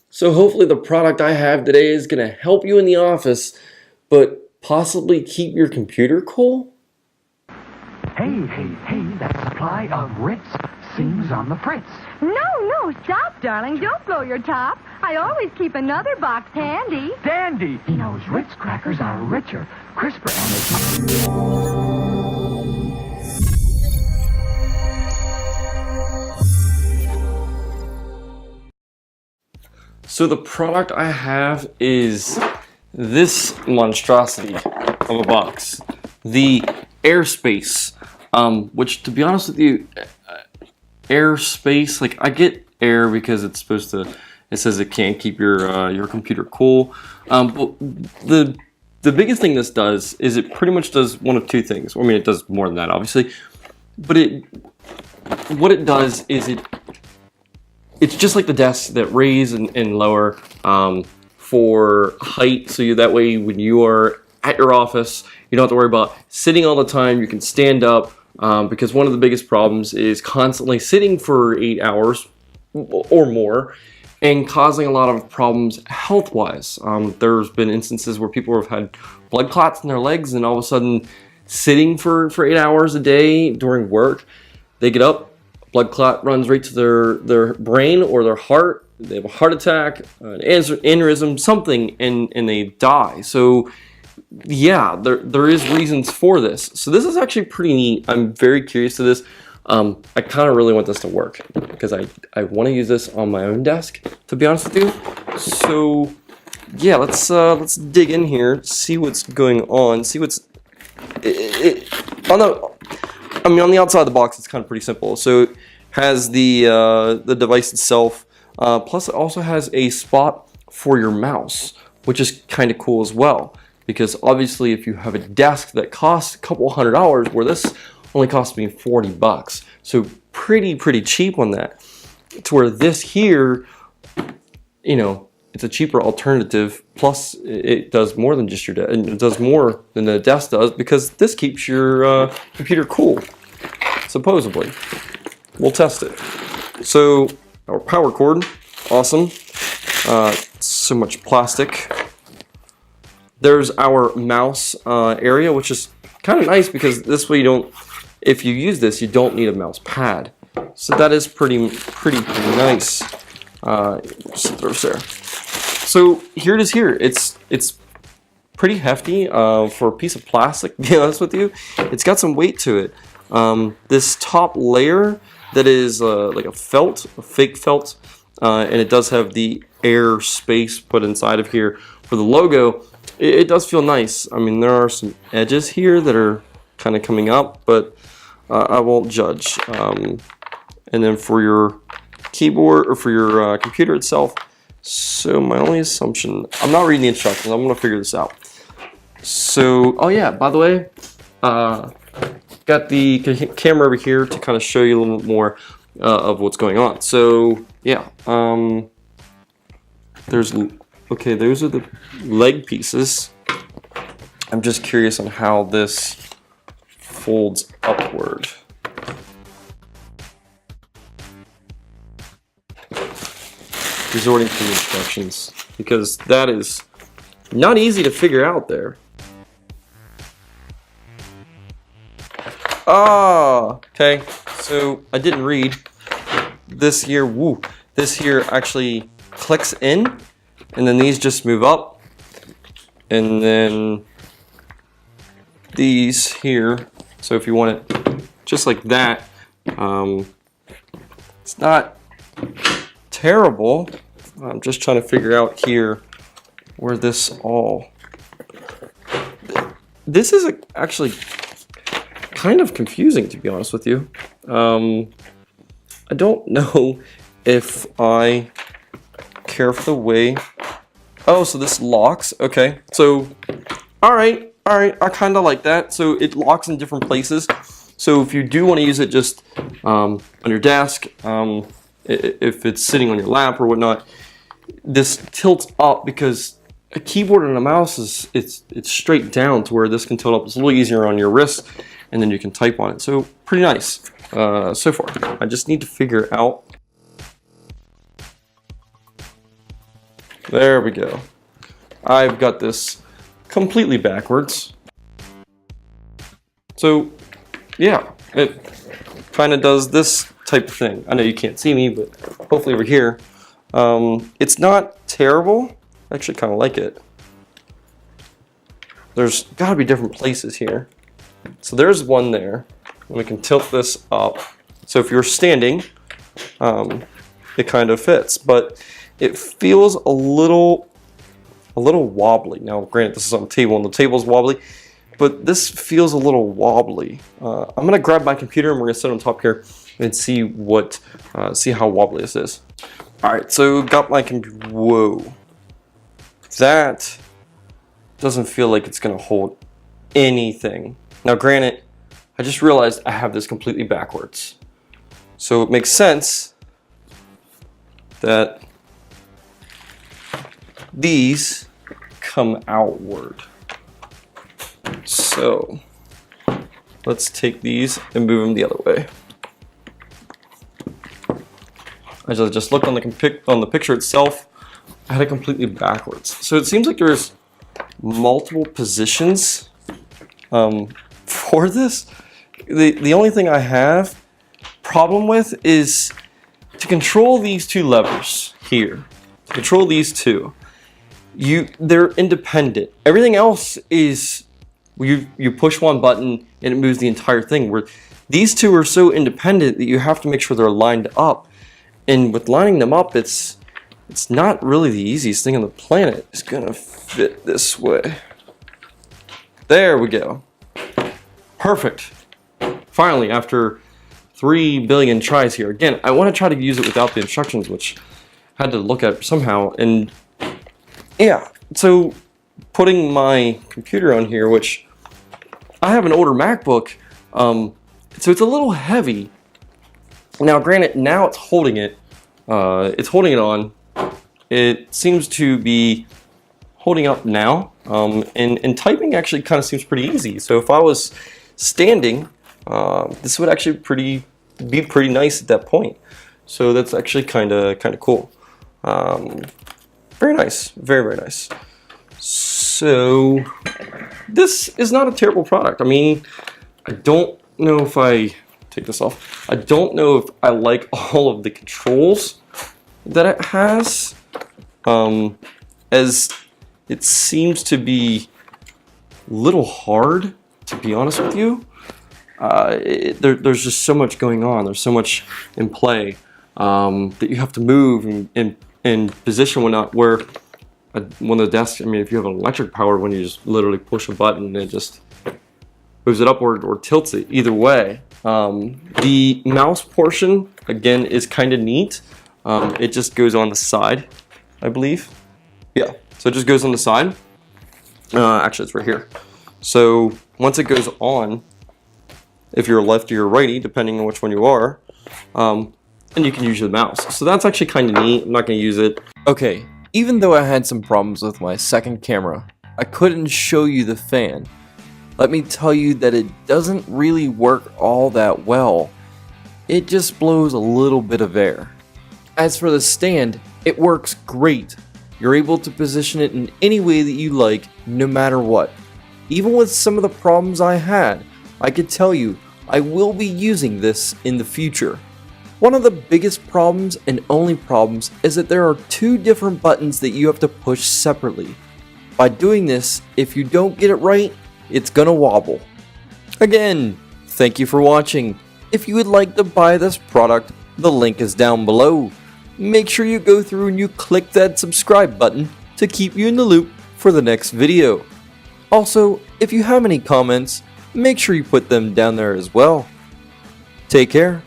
So hopefully the product I have today is going to help you in the office, but possibly keep your computer cool? Hey, hey, hey, that supply of Ritz seems on the fritz. No, stop, darling. Don't blow your top. I always keep another box handy. Dandy! He knows Ritz crackers are richer, crisper, and as... So the product I have is this monstrosity of a box, the Airspace, which, to be honest with you, Airspace, like, I get air because it's supposed to, it says it can't keep your computer cool, but the biggest thing this does is it pretty much does one of two things. I mean, it does more than that, obviously, but what it does is it's just like the desks that raise and lower for height, so that way when you are at your office, you don't have to worry about sitting all the time. You can stand up, because one of the biggest problems is constantly sitting for 8 hours or more and causing a lot of problems health-wise. There's been instances where people have had blood clots in their legs, and all of a sudden sitting for 8 hours a day during work, they get up, blood clot runs right to their brain or their heart, they have a heart attack, an aneurysm, something, and they die. So yeah, there is reasons for this. So this is actually pretty neat. I'm very curious to this. I kind of really want this to work because I want to use this on my own desk, to be honest with you. So yeah, let's dig in here, see what's going on, see what's on the outside of the box. It's kind of pretty simple. So it has the device itself, plus it also has a spot for your mouse, which is kind of cool as well. Because obviously, if you have a desk that costs a couple $100, where this only cost me 40 bucks, so pretty cheap on that. To where this here, you know, it's a cheaper alternative. Plus, it does more than just your desk, and it does more than the desk does because this keeps your computer cool. Supposedly, we'll test it. So our power cord, awesome. So much plastic. There's our mouse area, which is kind of nice because this way you don't, if you use this, you don't need a mouse pad. So that is pretty nice. There. So here it is. Here it's pretty hefty for a piece of plastic. To be honest with you, it's got some weight to it. This top layer that is like a fake felt, and it does have the Airspace put inside of here for the logo. It does feel nice. I mean, there are some edges here that are kind of coming up, but I won't judge. And then for your keyboard, or for your computer itself, so my only assumption, I'm not reading the instructions, I'm going to figure this out. So, oh yeah, by the way, got the camera over here to kind of show you a little bit more of what's going on. So, yeah, okay, those are the leg pieces. I'm just curious on how this folds upward. Resorting to the instructions, because that is not easy to figure out there. Okay, so I didn't read. This here, this here actually clicks in, and then these just move up, and then these here, so if you want it just like that, it's not terrible. I'm just trying to figure out here where this all, this is actually kind of confusing, to be honest with you. I don't know if I care for the way, oh, so this locks, okay, so all right, I kind of like that. So it locks in different places, so if you do want to use it just on your desk, if it's sitting on your lap or whatnot, this tilts up, because a keyboard and a mouse is it's straight down, to where this can tilt up. It's a little easier on your wrist, and then you can type on it. So pretty nice so far. I just need to figure out There we go. I've got this completely backwards. So, yeah, it kind of does this type of thing. I know you can't see me, but hopefully over here. It's not terrible. I actually kind of like it. There's got to be different places here. So there's one there. And we can tilt this up. So if you're standing, it kind of fits. But it feels a little wobbly. Now, granted, this is on the table, and the table's wobbly. But this feels a little wobbly. I'm gonna grab my computer and we're gonna sit on top here and see how wobbly this is. All right, so got my computer. Whoa, that doesn't feel like it's gonna hold anything. Now, granted, I just realized I have this completely backwards, so it makes sense that these come outward. So let's take these and move them the other way. I just looked on the picture itself. I had it completely backwards. So it seems like there's multiple positions for this. The only thing I have problem with is to control these two levers here. To control these two, they're independent. Everything else is you push one button and it moves the entire thing. Where these two are so independent that you have to make sure they're lined up. And with lining them up, it's not really the easiest thing on the planet. It's gonna fit this way. There we go. Perfect. Finally, after 3 billion tries here. Again, I want to try to use it without the instructions, which I had to look at somehow. And yeah, so putting my computer on here, which I have an older MacBook, so it's a little heavy. Now, granted, now it's holding it. It's holding it on. It seems to be holding up now, and typing actually kind of seems pretty easy. So if I was standing, this would actually be pretty nice at that point. So that's actually kind of cool. Very nice, very nice. So this is not a terrible product. I mean, I don't know if I take this off. I don't know if I like all of the controls that it has, as it seems to be a little hard, to be honest with you. There's just so much going on. There's so much in play that you have to move and position where one of the desks, I mean, if you have an electric power, when you just literally push a button and it just moves it upward or tilts it, either way. The mouse portion, again, is kind of neat. It just goes on the side, I believe. Yeah, so it just goes on the side. Actually, it's right here. So once it goes on, if you're lefty or righty, depending on which one you are, and you can use the mouse. So that's actually kind of neat. I'm not going to use it. Okay, even though I had some problems with my second camera, I couldn't show you the fan. Let me tell you that it doesn't really work all that well. It just blows a little bit of air. As for the stand, it works great. You're able to position it in any way that you like, no matter what. Even with some of the problems I had, I could tell you I will be using this in the future. One of the biggest problems and only problems is that there are two different buttons that you have to push separately. By doing this, if you don't get it right, it's gonna wobble. Again, thank you for watching. If you would like to buy this product, the link is down below. Make sure you go through and you click that subscribe button to keep you in the loop for the next video. Also, if you have any comments, make sure you put them down there as well. Take care.